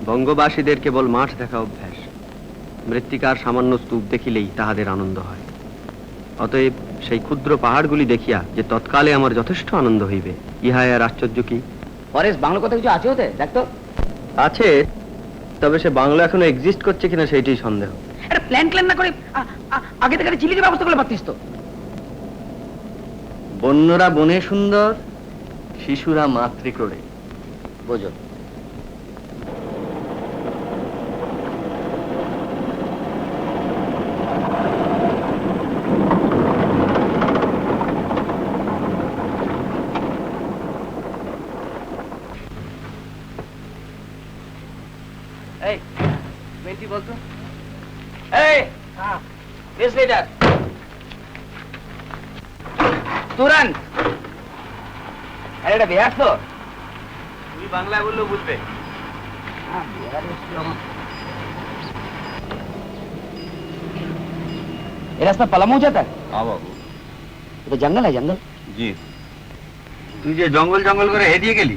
বঙ্গবাসীদের কেবল মাঠ দেখা অভ্যাস, মৃত্তিকার সামান্য স্তূপ দেখিলেই তাহাদের আনন্দ হয়। অতএব সেই ক্ষুদ্র পাহাড়গুলি দেখিয়া যে তৎকালে আমার যথেষ্ট আনন্দ হইবে, ইহাই আর আশ্চর্য কি? পরেশ, বাংলা কথা কিছু আছে ওতে? দেখতো আছে, তবে সে বাংলা এখনো এক্সিস্ট করছে কিনা সেইটাই সন্দেহ। একটা প্ল্যান না করে আগে থেকে চিলিকে ব্যবস্থা করলে পারতিস তো। বন্যরা বনে সুন্দর, শিশুরা মাতৃক্রোড়ে। বোঝো, এই মেন্টি বলতো, এই দিস লিডার তুরন্ত। আরে এটা বিহার তো, তুমি বাংলায় বললেও বুঝবে। ये रास्ता पलामू जाता है? हाँ बाबू, ये तो जंगल है, जंगल। জি। তুই যে জঙ্গল জঙ্গল করে হেদিয়ে গেলি,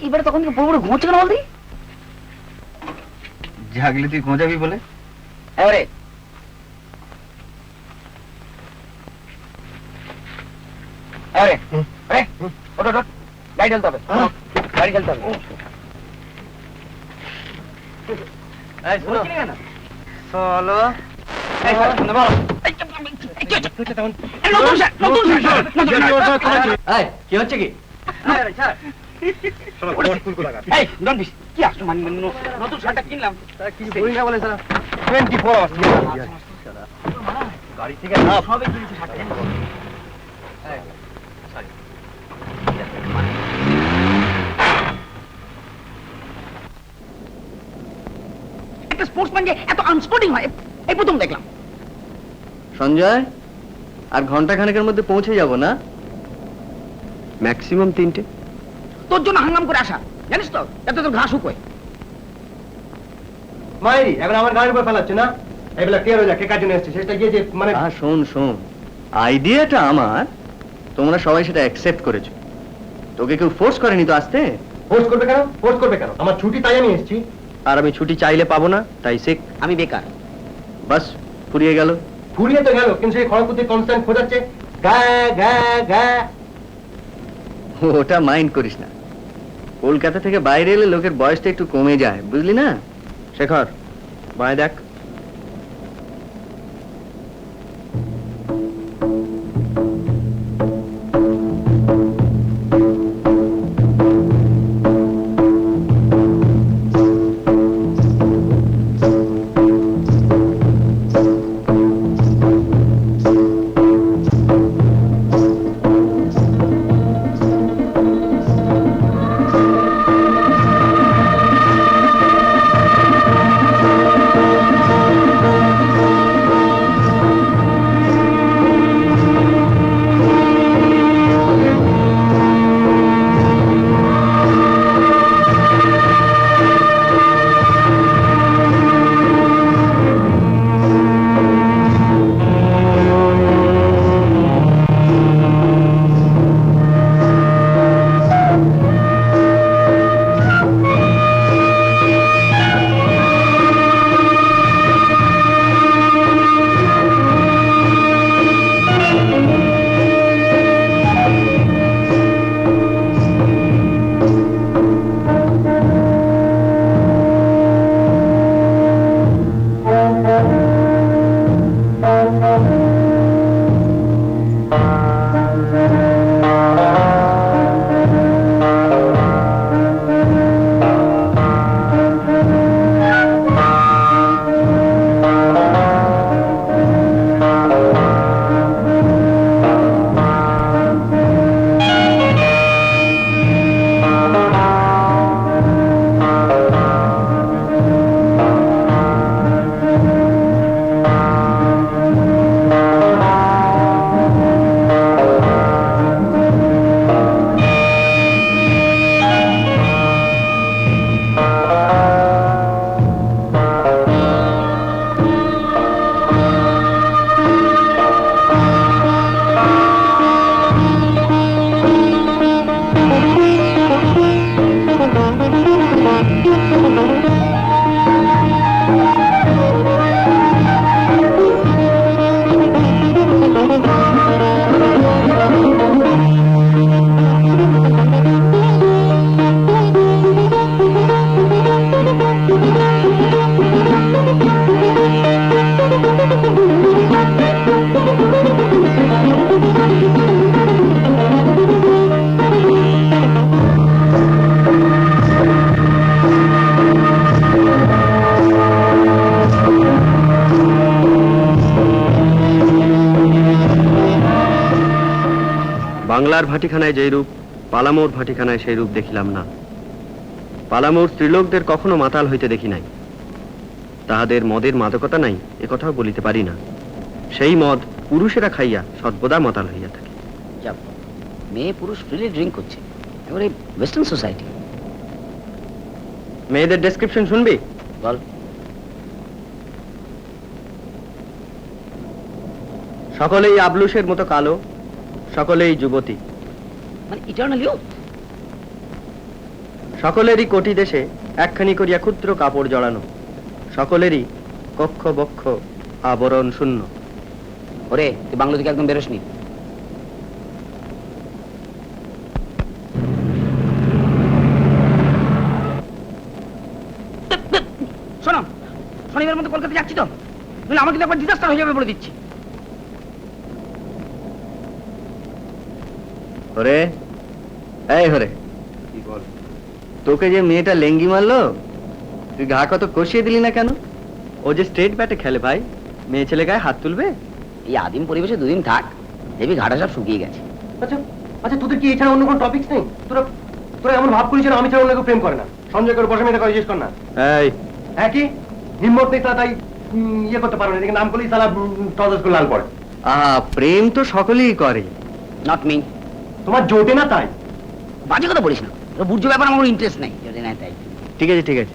এবারে তখন পুরো পুরো ঘুমোচ্ছে কেন বলদি? জাগলে তুই খোঁজাবি বলে। এবারে এবারে আরে ওঠ ওঠ, গাড়ি ঢালতে হবে, গাড়ি ঢালতে হবে। এই শোনো কেন চলো। এই স্যার শুনে বলো, এই কি হচ্ছে? নতুন স্যার, নতুন স্যার। এই কি হচ্ছে কি? আরে স্যার এই ডন্ট বিশ, কি আসছো মানে নতুন শার্টটা কিনলাম, কিছু বলি না বলে স্যার 24 আওয়ার্স গাড়ি থেকে নাম সবই কিনছি শার্টটা। এই সরি, একটা স্পোর্টসম্যান যে এত আনস্পোর্টিং হয় এই প্রথম দেখলাম। সঞ্জয়, আর ঘন্টা খানেকের মধ্যে পৌঁছে যাব না? ম্যাক্সিমাম 3টে। তোর জন্য হাঙ্গাম করে আসা, জানিস তো, যাতে তোর ঘাস শুকোয়। মাইরি এবার আমার গাড়ির উপর ফেলাচ্ছে না, এগুলা কে রোজা কে কাজে এসছে সেটা গিয়ে যে মানে শোন শোন, আইডিয়াটা আমার, তোমরা সবাই সেটা অ্যাকসেপ্ট করেছো, তোকে কেউ ফোর্স করেনি তো আসতে। ফোর্স করবে কেন? ফোর্স করবে কেন? আমার ছুটি, তাই আমি এসেছি। আর আমি ছুটি চাইলে পাবো না, তাই সিক। আমি বেকার। বাস ফুরিয়ে গেল। ঘুরিয়ে তো গেল, কিন্তু সেই খড়গপুর কনস্ট্যান্ট খোঁজাচ্ছে গা গা গা। ওটা মাইন্ড করিস না, কলকাতা থেকে বাইরে এলে লোকের বয়সটা একটু কমে যায়, বুঝলি না? শেখর, বায় দেখ। বাংলার ভাটিখানায় যেই রূপ, পালামোর ভাটিখানায় সেই রূপ দেখিলাম না। পালামোর স্ত্রীলোকদের কখনো মাতাল হইতে দেখি নাই। তাহাদের মদের মাদকতা নাই এ কথাও বলিতে পারি না। সেই মদ পুরুষেরা খাইয়া সর্বদা মাতাল হইয়া থাকে। যা, মেয়ে পুরুষ ফ্রিলি ড্রিঙ্ক করছে, এবারে ওয়েস্টার্ন সোসাইটি। মেয়েদের ডেসক্রিপশন শুনবি? বল। সকলেই আবলুসের মতো কালো, সকলেই যুবতী, মানে ইটারনাল ইউথ। সকলেরই কোটি দেশে একখানি করিয়া ক্ষুদ্র কাপড় জড়ানো, সকলেরই কক্ষ বক্ষ আবরণ শূন্য। ওরে, তুই বাংলা থেকে একদম বেরোসনি। শোনো, শনিবার মধ্যে কলকাতা যাচ্ছি তো, নইলে আমার কিন্তু একবার ডিজাস্টার হয়ে যাবে বলে দিচ্ছি। হরে, এই হরে, কি বল? তোকে যে মেয়েটা লেঙ্গি মারলো, তুই গা কত কষিয়ে দিলি না কেন? ও যে স্টেট ব্যাটে খেলে ভাই, মেয়ে ছেলে গায়ে হাত তুলবে? এই আদিম পরিবেশে দুদিন থাক, দেখবি ঘাটা সব শুকিয়ে গেছে। আচ্ছা আচ্ছা, তোদের কি এছাড়া অন্য কোনো টপিকস নেই? তোরা তোরা এমন ভাব করিস যেন আমি ছাড়া অন্য কেউ প্রেম করে না। সঞ্জয় করে বসে মেয়েটা করে জিজ্ঞেস কর না। এই হ্যাঁ কি হিম্মত নেই তাই ইয়ে করতে পারো না, এদিকে নাম করলেই সালা টদস করে লাল পড়ে। প্রেম তো সকলেই করে। Not me. তোমার জোটে না তাই। বাজে কথা বলিস না, বুঝছো ব্যাপার আমার ইন্টারেস্ট নেই, যদি না তাই। ঠিক আছে ঠিক আছে,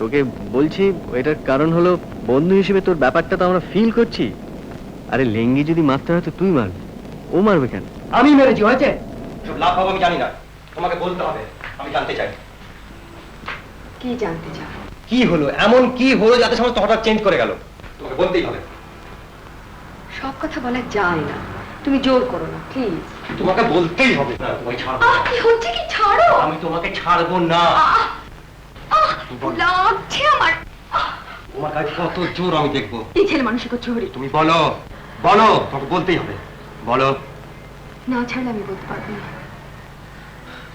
তোকে বলছি এটার কারণ হলো বন্ধু হিসেবে তোর ব্যাপারটা তো আমরা ফিল করছি। আরে লেঙ্গি যদি মারতে হয় তো তুই মারবি, ও মারবে কেন? আমি মেরেছি, হয়েছে? সব লাভ পাবো আমি জানি না, তোমাকে বলতে হবে, আমি জানতে চাই। কি জানতে চাও? কি হলো, এমন কি হলো যাতে সমস্ত হঠাৎ চেঞ্জ করে গেল? তোমাকে বলতেই হবে। সব কথা বলা যায় না, তুমি জোর করো না প্লিজ। তোমাকে বলতেই হবে। না, তোমাকে ছাড়বো না। কি হচ্ছে কি? ছাড়ো। আমি তোমাকে ছাড়বো না। লাগছে আমার। তোমার কাছে কত জোর আমি দেখবো। এই ছেলে মানুষের চোরি। তুমি বলো বলো, তোমাকে বলতেই হবে, বলো। না ছাড়লে আমি বলতে পারবো না।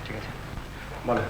ঠিক আছে, বলো।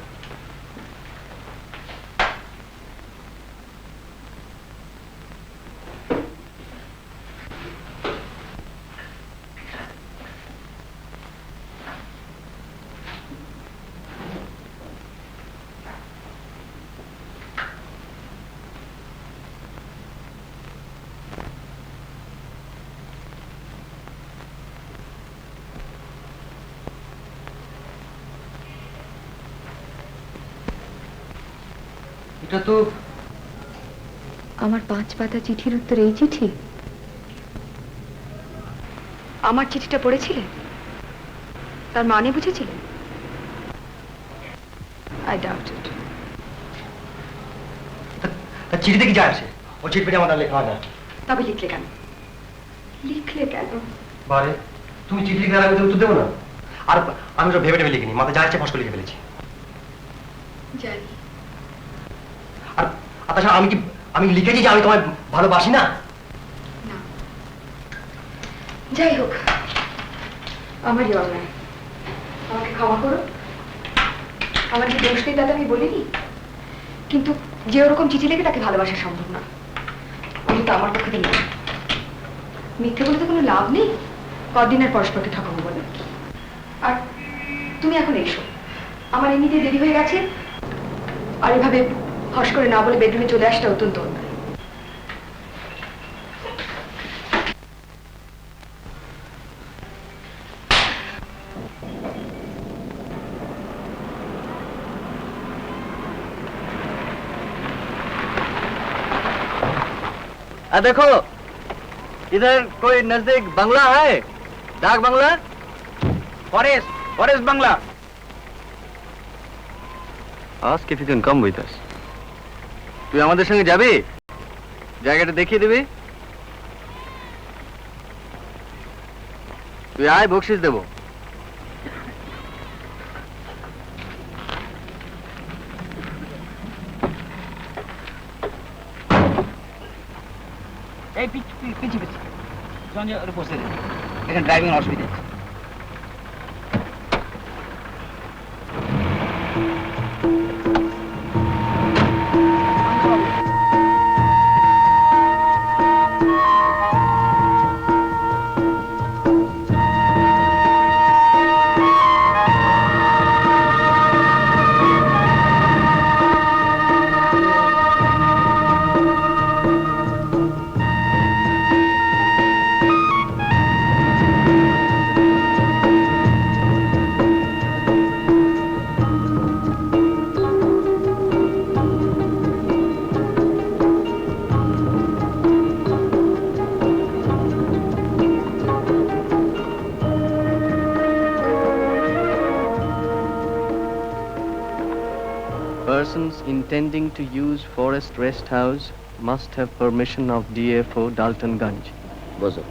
এটা তো আমার 5 পাতা চিঠির উত্তর এই চিঠি? আমার চিঠিটা পড়েছিলে? তার মানে বুঝেছিলে? আই ডাউট ইট। তার চিঠিতে কি যায় আসে? ও চিঠিতে আমার লেখা হয় না। তবে লিখলে কেন? লিখলে কেন? বারে, তুমি চিঠি লিখলে আর আমি তো উত্তর দেবো না? আর আমি তো ভেবে ভেবে লিখিনি, মাথা যা আসছে ফস করে লিখে ফেলেছি। জানি। আর তাছাড়া আমি লিখেছি যে আমি তোমায় ভালোবাসি না। না, যাই হোক, আমারই অন্যায়, আমাকে ক্ষমা করো। আমার যে দোষ নেই তাতে আমি বলিনি, কিন্তু যে ওরকম চিঠি লিখে তাকে ভালোবাসা সম্ভব না, অন্তত আমার পক্ষে তো নয়। মিথ্যে বলে তো কোনো লাভ নেই, কদিন আর পরস্পরকে ঠকাবো বলে। আর তুমি এখন এসো, আমার এমনিতেই দেরি হয়ে গেছে, আর এভাবে হস করে না বলে বেডরুমে চলে আসটা অত্যন্ত অন্যায়। देखो इधर कोई नजदीक बंगला है, डाक बंगला। ফরেস্ট, ফরেস্ট বাংলা। Ask if you can come with us. তুই আমাদের সঙ্গে যাবি, জায়গাটা দেখিয়ে দিবি। তুই আয়, বকশিস দেবো। এই পিছি পিছি সঞ্জয় ওর বসে দে, এখানে ড্রাইভিং অসুবিধা আছে। Persons intending to use Forest Rest House must have permission of DFO Daltonganj. বসো।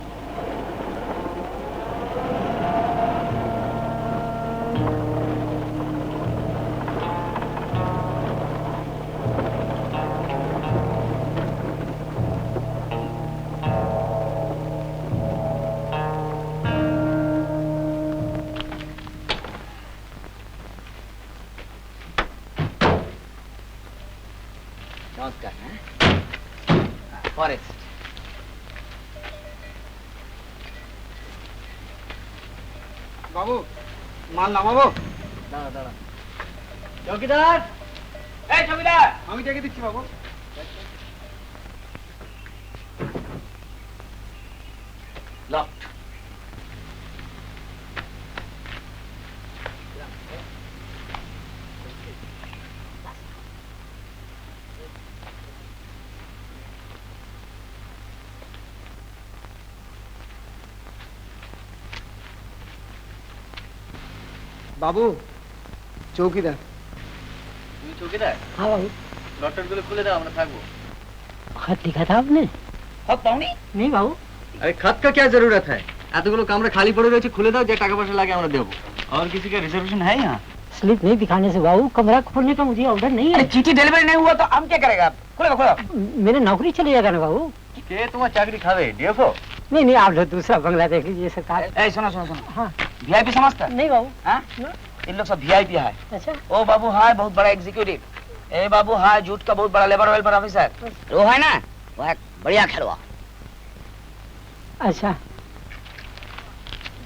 নমস্কার। ফরেস্ট বাবু মাল নামাবো। দাঁড়া দাঁড়া। চৌকিদার, এই চৌকিদার, আমি ডেকে দিচ্ছি বাবু। লকড। বাবু চৌকিদার। তুমি চৌকিদার? हाँ बाबू লকডাউনগুলো খুলে দাও, আমরা থাকবো। खत लिखा था आपने? খত পাওনি? नहीं बाबू। अरे खत का क्या जरूरत है? এতগুলো কামরা খালি পড়ে রয়েছে, খুলে দাও, যে টাকা পয়সা লাগে আমরা দেবো। और किसी का रिजर्वेशन है यहाँ? स्लिप नहीं दिखाने से बाबू कमरा खोलने का मुझे ऑर्डर नहीं है। चिट्ठी डिलीवरी नहीं हुआ तो हम क्या करेगा? खोलो खोलो। मेरे नौकरी चले जाएगा ना बाबू। কে তোমার চাকরি খাবে? ডিএফও? नहीं नहीं, आप लोग दूसरा बंगला देख लीजिए सरकार। এই শোনো শোনো শোনো, हाँ वीआईपी समझता है? नहीं बाबू। हाँ? इन लोग सब वीआईपी है। अच्छा ओ बाबू है बहुत बड़ा एग्जीक्यूटिव, ए बाबू है जूट का बहुत बड़ा लेबर वेलफेयर ऑफिसर, वो है ना, वो एक बढ़िया खेलवा। अच्छा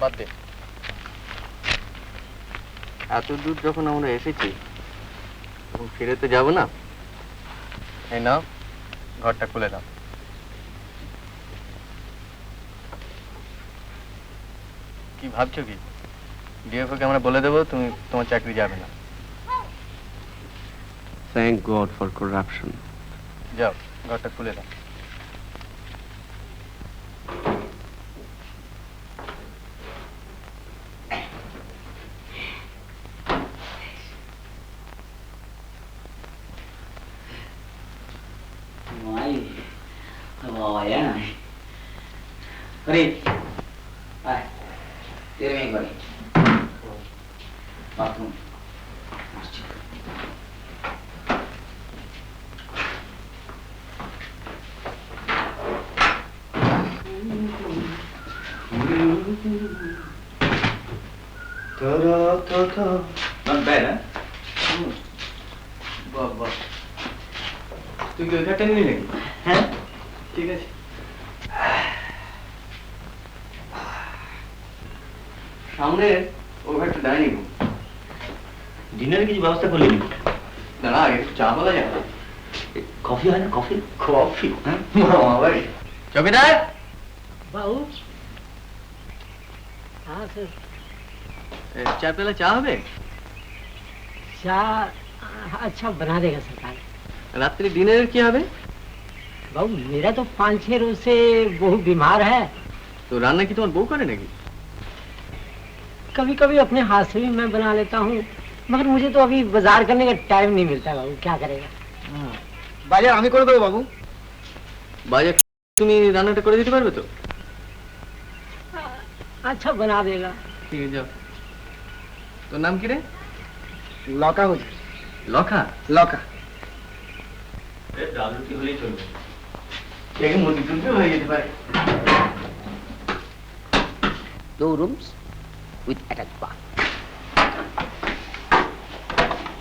বাদ দে। এত দূর যখন আমরা এসেছি তখন ফিরে তো যাবো না। এই নাও, ঘরটা খুলে দাও। কি ভাবছো কি? ডিএফও কে আমরা বলে দেবো তুমি তোমার চাকরি যাবে না। Thank god for corruption. যাও, ঘরটা খুলে দাও। अरे आए तेरे में एक बारी बाथरूम not bad, huh? বাহ বাহ, তুই কি ওই ঘরটা নিলি নাকি? হ্যাঁ ঠিক আছে। সামনে ও একটা ডাইনিং রুম। ডিনারে কিছু ব্যবস্থা করলি নাকি? দাঁড়া, আগে একটু চা বলা যাবে? কফি হয় না? Coffee coffee? চৌকিদার, बाबू। हाँ सर। চার পেলা চা হবে? चाय अच्छा बना देगा सरकार। রাত্রি ডিনারের কি হবে? बाबू मेरा तो 5-6 रोज से बहू बीमार है, তো রান্না কি তোমার বউ করে নাকি? कभी कभी अपने हाथ से भी मैं बना लेता हूँ, मगर मुझे तो अभी बाजार करने का टाइम नहीं मिलता बाबू, क्या करेगा। বাজার আমি করে দেবো বাবু। বাজার তুমি রান্নাটা করে দিতে পারবে তো? अच्छा बना देगा। ঠিক আছে, যাও। তোর নাম কি রে? লকা হুজুর। লখা? লকা। ডাল রুটি হলেই চলবে। দেখে মুরগি টুনতে হয়ে যেতে পারে। 2 rooms with attached bath.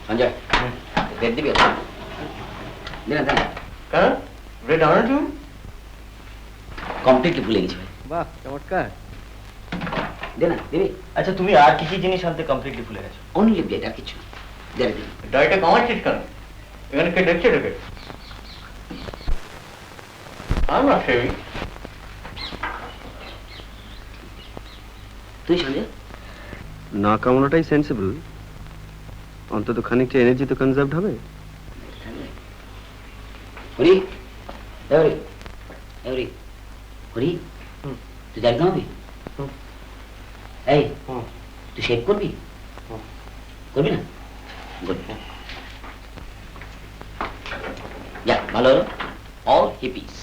Sanjay bed দিবি? দেনা দেনা কারণ ব্রেড আনো তুমি? কমপ্লিটলি ভুলে গেছি ভাই। বাহ, চমৎকার। দেনা দিবি? আচ্ছা তুমি আর কি কি জিনিস আনতে কমপ্লিটলি ভুলে গেছো? অনলি ব্লেড, আর কিছু দেনা দিবি? ডাইটা কমাচ্ছিস কেন? এখানে কে দেখছে তোকে? I'm not shaving. তুই সঞ্জয়? না কামনাটাই সেন্সিবল, অন্তত খানিকটা এনার্জি তো কনজার্ভড হবে। হরি হরি হরি হরি তুই যাবি না? এই তুই শেভ করবি? করবি না? গুড। ভালো হলো অল হিপিস।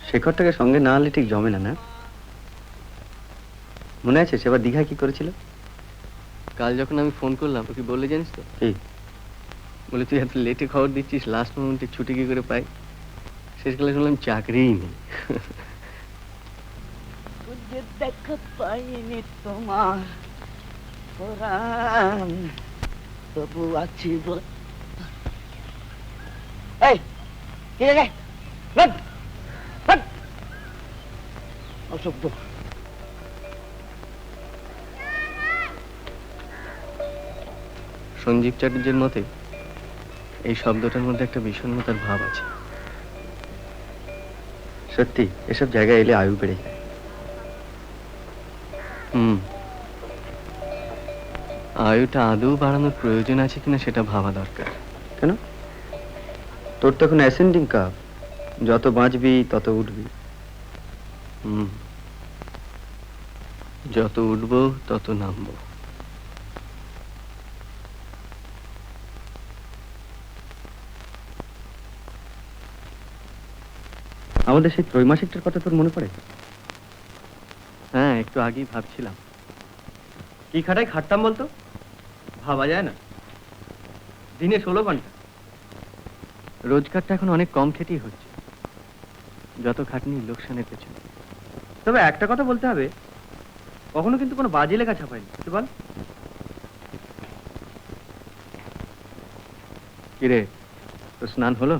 শেখরটাকে সঙ্গে না আনলে ঠিক জমে না, না? মনে আছে সেবার দীঘায় কি করেছিল? কাল যখন আমি ফোন করলাম ওকে বললে জানিস তো কি বলে, তুই এত লেটে খবর দিচ্ছিস, লাস্ট মোমেন্টে ছুটি কি করে পাই? শেষকালে শুনলাম চাকরিই নেই। দেখা পাইনি তোমার পরাণ তবু আছি এই কে রে অসভ্য। সঞ্জীব চ্যাটার্জির মতে এই শব্দটার মধ্যে একটা বিষণ্ণতার ভাব আছে। সত্যি এসব জায়গায় এলে আয়ু বেড়ে যায়। আয়ুটা আদৌ বাড়ানোর প্রয়োজন আছে কিনা সেটা ভাবা দরকার। কেন? তোর তো এখন অ্যাসেন্ডিং কাপ, যত বাঁচবি তত উঠবি। যত উঠবো তত নামবো। আমাদের সেই ত্রৈমাসিকটার কথা তোর মনে পড়ে? হ্যাঁ, একটু আগেই ভাবছিলাম কি খাটায় খাটতাম বলতো, ভাবা যায় না। দিনে 16 ঘন্টা রোজগারটা এখন অনেক কম খেটেই হচ্ছে, যত খাটনি লোকসানের পেছনে। তবে একটা কথা বলতে হবে, কখনো কিন্তু কোনো বাজে লেখা ছাপায়নি, তুই বল। কিরে, তোর স্নান হলো?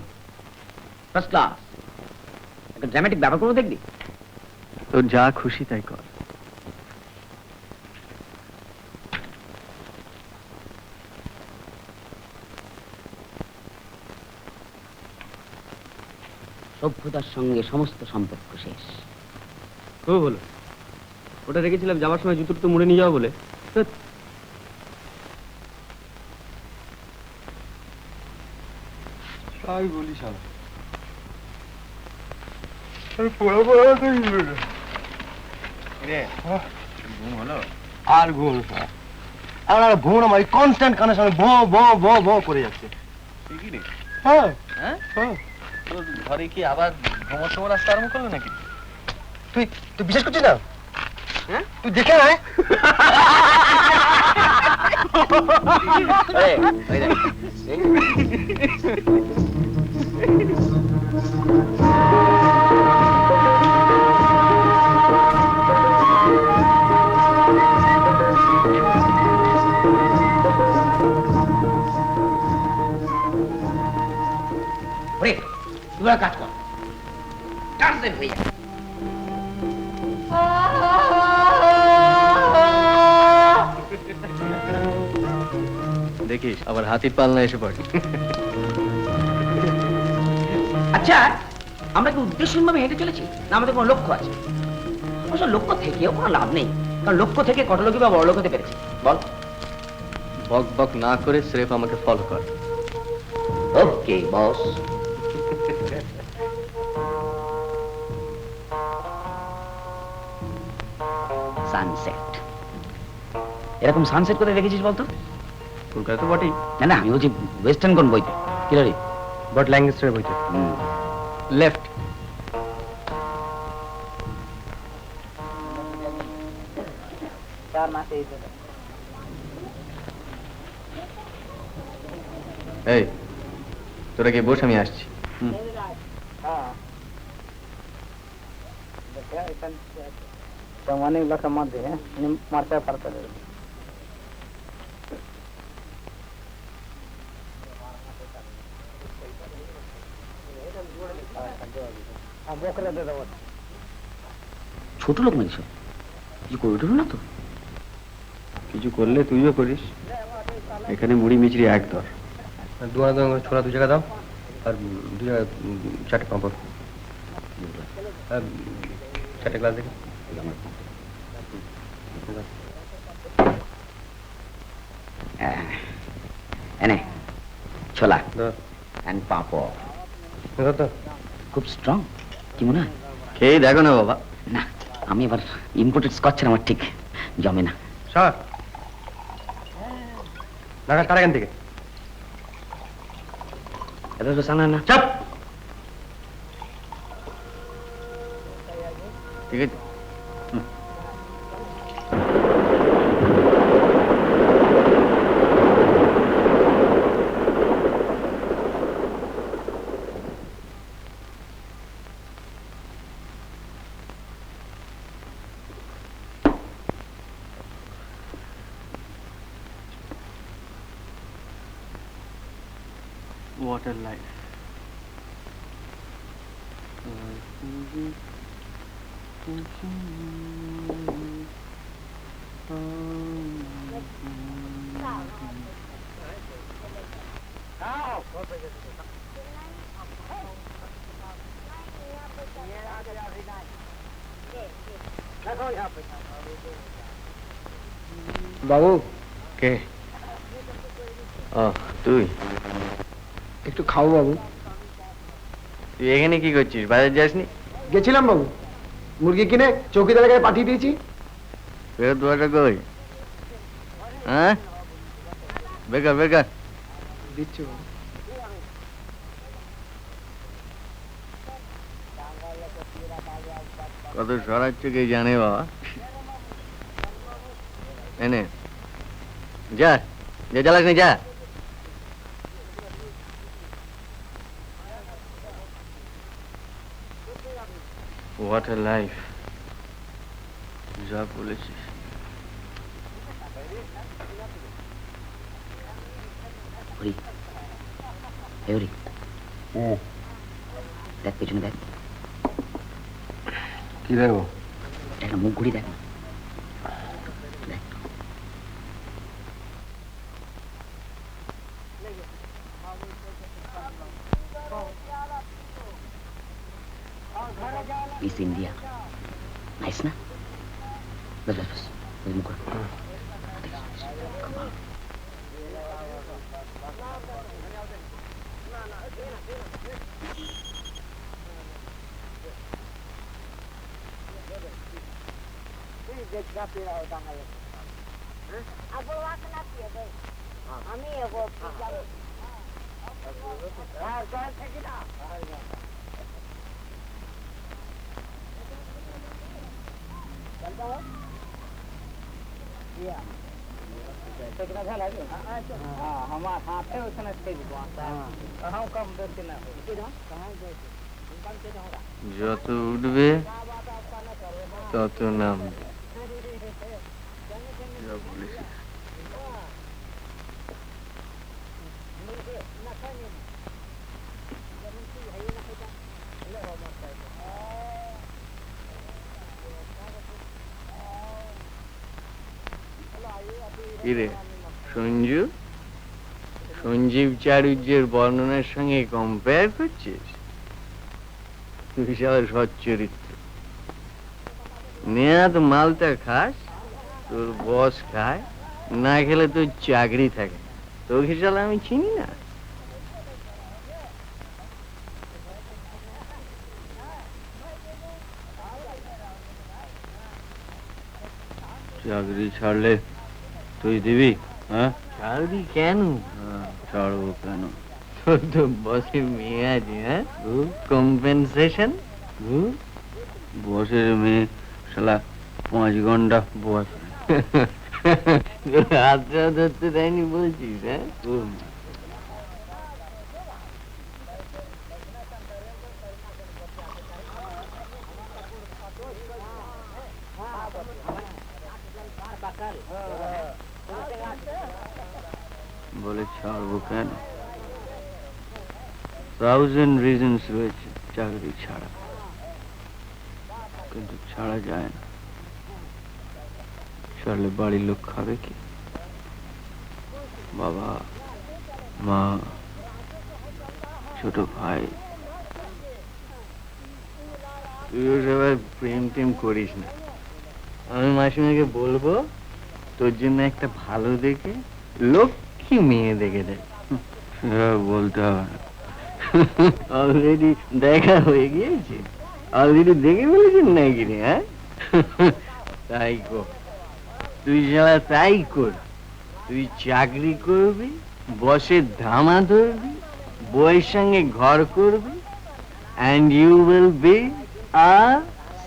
First class. একটা ড্রামাটিক ব্যাপার করে দেখবি? তোর যা খুশি তাই কর। সভ্যতার সঙ্গে সমস্ত সম্পর্ক শেষ। ও বলো, ওটা রেখেছিলাম যাওয়ার সময় জুতোর তো মুড়ে নিয়ে যাওয়া বলে। তাই বলি শালা। আর ঘুম আর ঘুম না, মানে কনস্ট্যান্ট কানের সঙ্গে ভ ভ ভ ভ করে যাচ্ছে। হ্যাঁ হ্যাঁ, ঘরে কি আবার ভ্রমণ সময় রাস্তা আরম্ভ করলো নাকি? তুই তুই বিশ্বাস করছিস না? হ্যাঁ, তুই দেখে আয়। তুই কাজ কর, টার্জেন হয়ে যা। দেখিস আবার হাতির পালনা এসে পড়ে। আচ্ছা, আমরা কি উদ্দেশ্যহীনভাবে হেঁটে চলেছি, না আমাদের কোনো লক্ষ্য আছে? অবশ্য লক্ষ্য থেকেও কোনো লাভ নেই, কারণ লক্ষ্য থেকে কটলোকি বা বড়লোক হতে পেরেছি। বল। বক বক না করে স্রেফ আমাকে ফলো কর। ওকে বস। সানসেট, এরকম সানসেট করে রেখেছিস বলতো? কলকাতা তো বটেই, না না, আমি বলছি ওয়েস্টার্ন কোন বইতে? কি রে? বাট ল্যাঙ্গেস্টারের বইতে। লেফট। এই তোরা গিয়ে বস, আমি আসছি। অনেক লোকের মধ্যে মারতে পারতে ছোট লোক নাকি সব কিছু করে উঠল না তো? কিছু করলে তুইও করিস। এখানে মুড়ি মিচড়ি এক দর। দু ছোলা 2 জায়গা দাও, আর 2 জায়গা 4টে পাঁপড়, আর 4টে গ্লাস দেখি। এনে ছোলা দাও, অ্যান্ড পাঁপড় দাও তো। খুব স্ট্রং, কি মনে হয়? খেয়ে দেখো না বাবা। না, আমি আবার ইম্পোর্টেড স্কচ আমার ঠিক জমে না। স্যার নাগাল কার এখান থেকে? এটা তো জানা না। চাপ। ঠিক আছে। Water life. বাবু কে? ও তুই? একটু খাও বাবু। তুই এখানে কি করছিস? বাজার যাসনি? গেছিলাম বাবু, মুরগি কিনে চৌকিদারের কাছে পাঠিয়ে দিয়েছি। ফেরত দেওয়াটা কই? হ্যাঁ, বেকার বেকার। দিচ্ছি বাবু। কত সরাচ্ছে কে জানে বাবা। এনে যা, যা চালাস নি, যা। What a life. যা বলেছিস। হরি, এই হরি, দেখ পেছনে দেখ। কি দেখবো? একটা মুখ ঘুরি দেখ না। দেখ। মিস ইন্ডিয়া, নাইস না? বাস বাস বাস, ওই মুখ ঘোর। খুব ভালো। যত উঠবে তত নামবে। যা বলেছিস। কিরে সঞ্জু, সঞ্জীব চারুজ্যের বর্ণনার সঙ্গে কম্পেয়ার করছিস? তুই সবার সচ্চরিত্র। নেয়া তো মালটা খাস, তোর বস খায়, না খেলে তোর চাকরি থাকে। তোকে শালা আমি চিনি না। চাকরি ছাড়লে তুই দিবি? হ্যাঁ, ছাড়বি কেন? ছাড়বো কেন? তোর তো বসের মেয়ে আছে। হ্যাঁ, কম্পেনসেশন। বসের মেয়ে শালা 5 ঘন্টা বস হাতটা ধরতে দেয়নি বলছিস? হ্যাঁ, বলে ছাড়বো কেন? 1000 রিজনস রয়েছে চাকরি ছাড়া, কিন্তু ছাড়া যায় না। ছাড়লে বাড়ির লোক খাবে কি? বাবা, মা, ছোট ভাই। তুইও সবাই প্রেম টেম করিস না। আমি মাসিমাকে বলবো তোর জন্য একটা ভালো দেখে লক্ষ্মী মেয়ে দেখে দেয়। বলতে হবে না, অলরেডি দেখা হয়ে গিয়েছে। অলরেডি দেখে ফেলেছেন নাকি রে? হ্যাঁ, তাই কর, তুই যারা তাই কর। তুই চাকরি করবি, বসের ধামা ধরবি, বউয়ের সঙ্গে ঘর করবি, and you will be a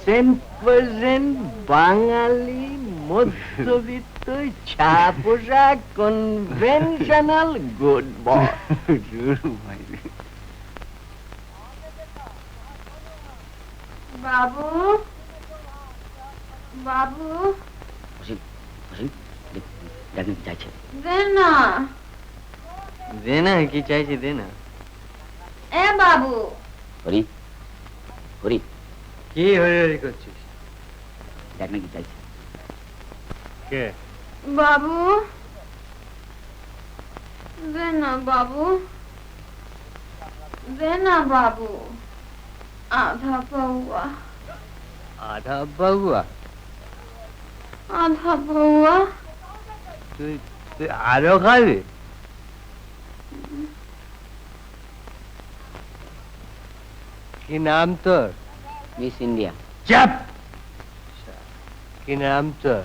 100% বাঙালি মধ্যবিত্ত ছাপোষা কনভেনশনাল গুড বয়। বাবু, বাবু, দেখেন চাইছে। দে না। দে না, কি চাইছি দে না। এ বাবু, হরি হরি, কি হরি হরি করছিস? দেখ না কি চাইছে। কে? বাবু, দে না বাবু, দে না বাবু, আধা পাউয়া। আধা বাবুয়া? আধা পাউয়া। তুই তুই আরো খাবি? কি নাম তোর? Miss India. চাপ! কি নাম তোর?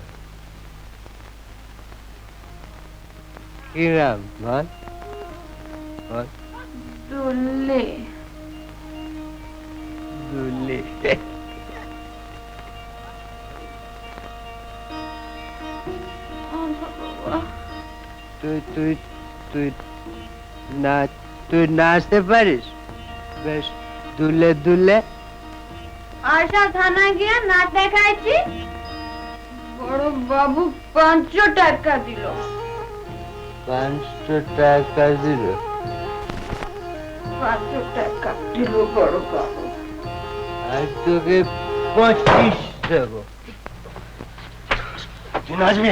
কি নাম? বল বল। দুল্লে। দুলি। আধা পাউয়া। তুই তুই তুই না, তুই নাচতে পারিস? বেশ, দুলে দুলে। আশা থানা গিয়ে নাচ দেখাইছি, বড় বাবু 500 টাকা দিল। 500 টাকা দিল? 500 টাকা দিল বড় বাবু। আর তোকে 25 দেবো। তুই নাচবি?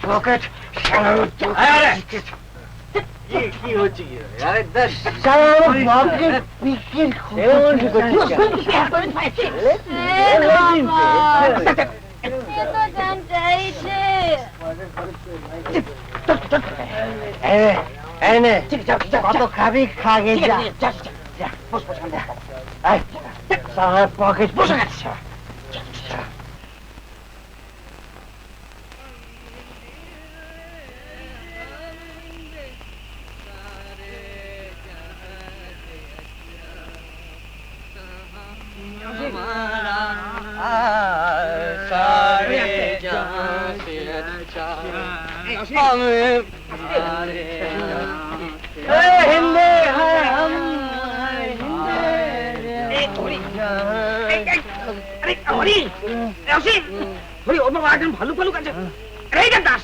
পকেট কি হচ্ছে কি? আরে কত খাবি খাগে যা। পকেট বসে গেছে। ভালুক ভালুক আছে। দেবদাস,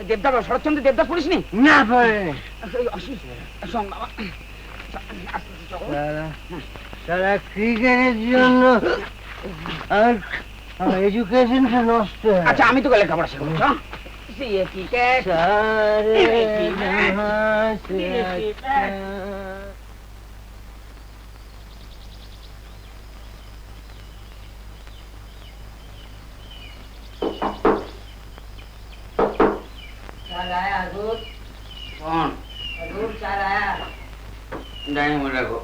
দেবদাস, শরৎচন্দ্র দেবদাস পড়িসনি? না পড়ে সারা ক্রিকেটের জন্য এডুকেশনটা নষ্ট। আচ্ছা, আমি তোকে লেখাপড়া শেখাবো। ক্রিকেট ডাইনিং রাখো।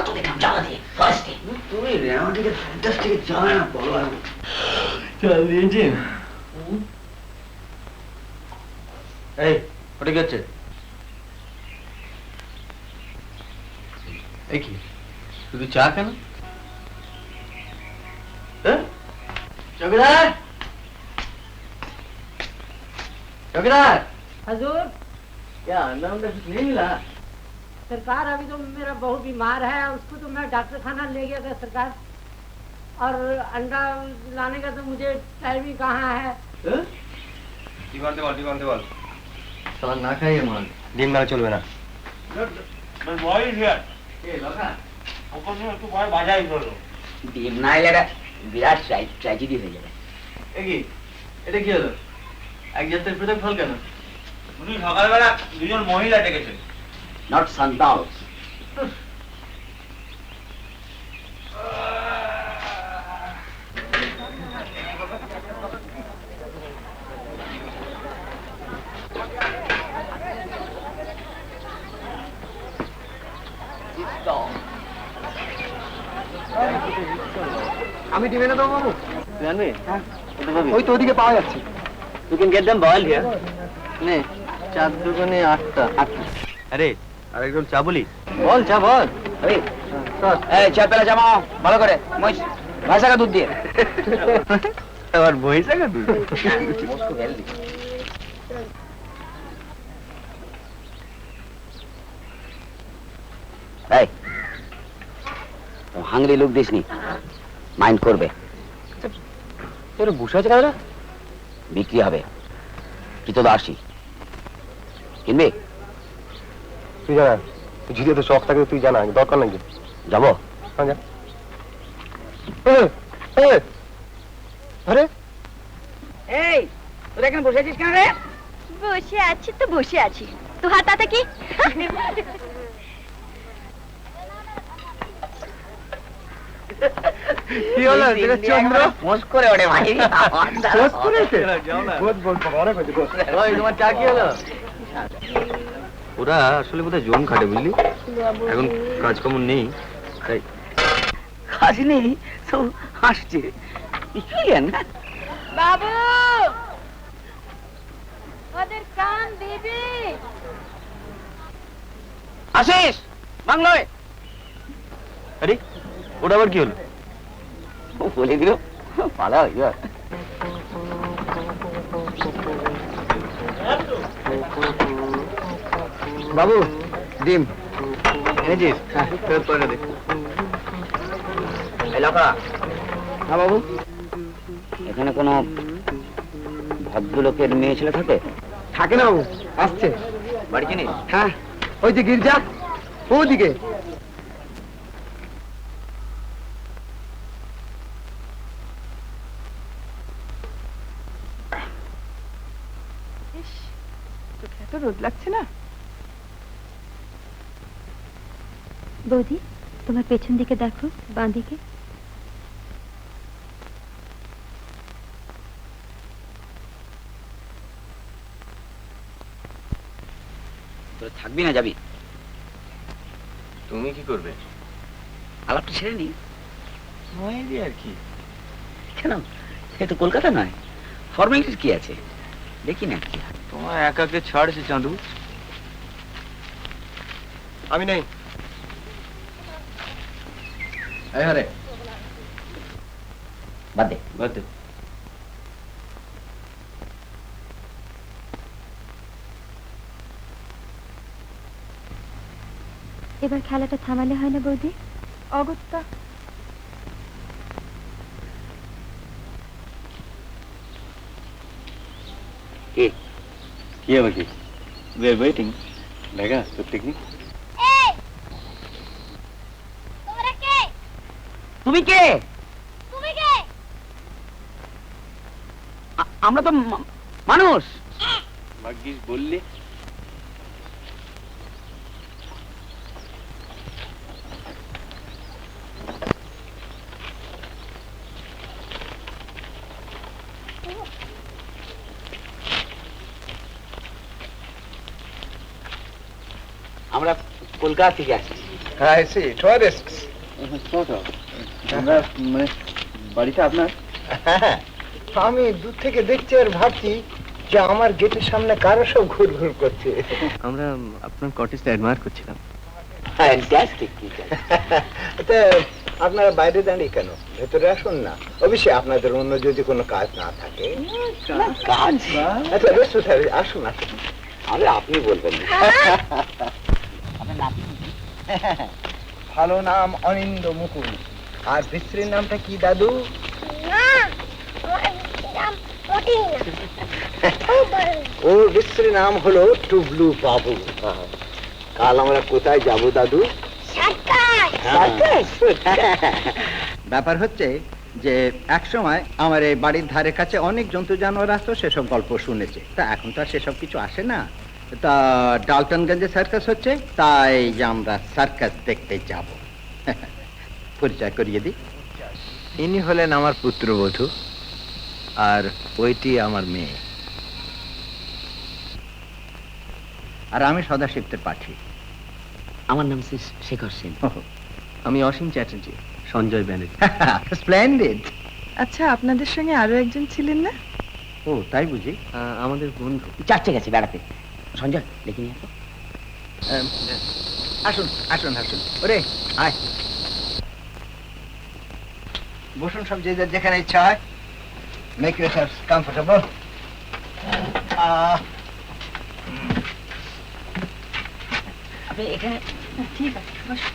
তো দেখলাম জানা দিয়ে ফার্স্টে। তুমি রোমান্টিকের ফ্যান্টাস্টিকের জানো না বলো আমি। এই ওটা কি হচ্ছে? এই কি শুধু চা কেন? চৌকিদার, चौकीदार हजूर क्या अंदर अंदर कुछ नहीं मिला? सरकार अभी तो मेरा बहू बीमार है, उसको तो मैं डॉक्टर खाना ले गया था सरकार, और अंडा लाने का तो मुझे टाइम ही कहाँ है। साला ना खाइए मार ডিম মেলা চলবে না। ডিম না এলে একটা বিরাট ট্র্যাজেডি হয়ে যাবে। এটা কি হলো? এক জাতের পৃথক ফল কেন? উনি সকালবেলা দুজন মহিলা ডেকেছেন। নট সান্তাউস। আমি ডিম এনে দেবো বাবু। জানবি? ওই তো ওদিকে পাওয়া যাচ্ছে। You can get them boiled here. নে, চার দুগুণে 8টা। আরে আর একজন চা বলি। বল চা বল। এই চা পেলা জামাও ভালো করে মহিষ ভাষাকা দুধ দিয়ে। আবার বইসা গেল। এই হাংরি লুক দিসনি, মাইন্ড করবে। তোর বসে আছে কেন? বিক্রি হবে, কিতো আসি কিনবি? তুই জানা যদি তো শখ থাকে তুই জানা, দরকার নাকি? যাবো। হ্যাঁ যা। আরে এই তোরা এখানে বসে আছিস কেন রে? বসে আছি তো বসে আছি, তো হাতাতে কি? কি হলো? চন্দ্র পোজ করে ওঠে ভাই। পোজ করেছে? ওই তোমার চা কি হলো? ওরা আসলে বোধহয় জোন খাটে বুঝলি, এখন কাজকর্ম নেই তাই। কাজ নেই তো হাসছে না। বাবু ওদের কান দিবি? আসিস বাংলায়। আরে ওটা আবার কি হলো? বলে দিল পালা হইল। বাবু ডিম এনেছিস? হ্যাঁ ফেরত করে দে। এলাকা হ্যাঁ বাবু। এখানে কোনো ভদ্রলোকের মেয়ে ছেলে থাকে? থাকে না বাবু, আসছে। বাড়ি চিনিস? হ্যাঁ ওই যে গির্জা ওদিকে। এত রোদ লাগছে না? বৌদি তোমার পেছন দিকে দেখো, বাঁ দিকে। তোরা থাকবি না যাবি? তুমি কি করবে? আলাপটা ছেড়ে নি। হয় আর কি। কেন এ তো কলকাতা নয়, ফর্মালিটির কি আছে দেখি না কি হয়। তোমার একাকে ছাড়ছে চাঁদু। আমি নেই। আরে বাদ দে। বাদ দে। এবার খেলাটা থামালে হয় না বৌদি? অগত্যা কি হবে কি? We are waiting. দেখা তো টেকনিক। তুমি কে? তুমি কে? আমরা তো মানুষ। ভাগ্যিস বললে। আমরা কলকাতা থেকে আসছি। I see, tourists. আমরা মানে বাড়িটা আপনার? হ্যাঁ, আমি দূর থেকে দেখছি আর ভাবছি যে আমার গেটের সামনে কারো সব ঘুর ঘুর করছে। আমরা আপনার কটেজটা অ্যাডমায়ার করছিলাম। ফ্যান্টাস্টিক। তা আপনারা বাইরে দাঁড়িয়ে কেন? ভেতরে আসুন না। অবশ্যই আপনাদের অন্য যদি কোনো কাজ না থাকে। কাজ? আচ্ছা বেশ, আসুন আসুন। আরে আপনি বলবেন। ভালো নাম অনিন্দ মুকুল। আর বিশ্রীর নামটা কি দাদু? ওর বিশ্রী নাম হলো টুবলু বাবু। কাল আমরা কোথায় যাব দাদু? ব্যাপার হচ্ছে যে এক সময় আমার এই বাড়ির ধারে কাছে অনেক জন্তু জানোয়ার আসতো, সেসব গল্প শুনেছে। তা এখন তো আর সেসব কিছু আসে না। তা ডালটনগঞ্জে সার্কাস হচ্ছে, তাই আমরা সার্কাস দেখতে যাব। পরিচয় করিয়ে দিই, ইনি হলেন আমার পুত্রবধূ, আর ওইটি আমার মেয়ে। আর আমি সদাশিবদের পাঠি। আমার নাম শেখর সেন। আমি অসীম চ্যাটার্জি। সঞ্জয় ব্যানার্জি। স্প্লেন্ডিড। আচ্ছা, আপনাদের সঙ্গে আরো একজন ছিলেন না? ও তাই বুঝি। আমাদের বন্ধু। চার্চে গেছে বেড়াতে। সঞ্জয় দেখে নিয়ে আসো। আসুন আসুন আসুন, ওরে আয়, বসুন সব যে যার যেখানে ইচ্ছা হয়। Make yourself comfortable. আপনি এখানে? ঠিক আছে, বসুন।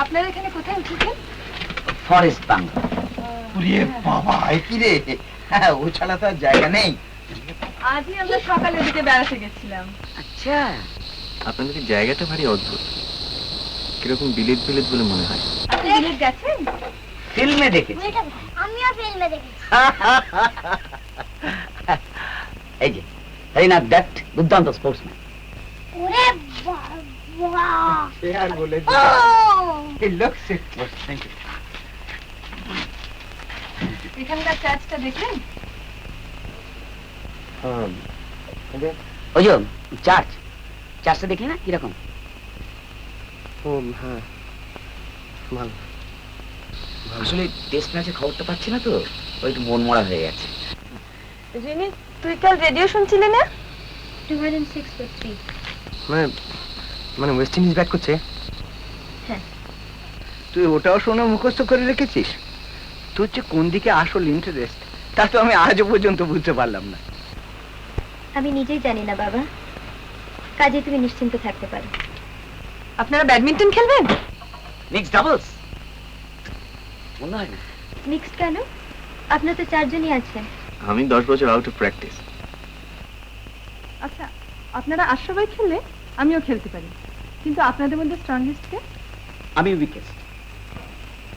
আপনারা এখানে কোথায় উঠেছেন? Forest bungalow. ওরে বাবা, এ কি রে? হ্যাঁ, ও ছাড়া তো আর জায়গা নেই। আজই আমরা সকালের দিকে বেড়াতে গেছিলাম। আচ্ছা, আপনাদের জায়গাটা ভারী অদ্ভুত, কিরকম বিলেত বিলেত বলে মনে হয়। আপনি বিলেত গেছেন? ফিল্মে দেখেছি। আমিও ফিল্মে দেখেছি। এই যে হরিনাথ দত্ত, দুর্দান্ত স্পোর্টসম্যান। ওরে বাবা! সে আর বলে He looks it. Thank you. এখানকার চার্চটা দেখলেন? ওই যে চার্চ, চার্চটা দেখলি না কিরকম? ও হ্যাঁ, ভালো। আসলে টেস্ট ম্যাচের খবরটা পাচ্ছি না তো, ওই একটু মন মরা হয়ে গেছে। রিনি, তুই কাল রেডিও শুনছিলি না? 206.3। মানে ওয়েস্ট ইন্ডিজ ব্যাট করছে। তুই ওটাও শোনা মুখস্থ করে রেখেছিস? তোর যে কোন দিকে আসল ইন্টারেস্ট, তা তো আমি আজও পর্যন্ত বুঝতে পারলাম না। আমি নিজেই জানি না বাবা, কাজে তুমি নিশ্চিন্ত থাকতে পারো। আপনারা ব্যাডমিন্টন খেলবেন? মিক্স ডাবলস মনে হয় না। মিক্সড কেন? আপনার তো 4 জনই আছেন। আমি 10 বছর আউট অফ প্র্যাকটিস। আচ্ছা, আপনারা আর সবাই খেললে আমিও খেলতে পারি, কিন্তু আপনাদের মধ্যে স্ট্রংগেস্ট কে? আমি উইকেট।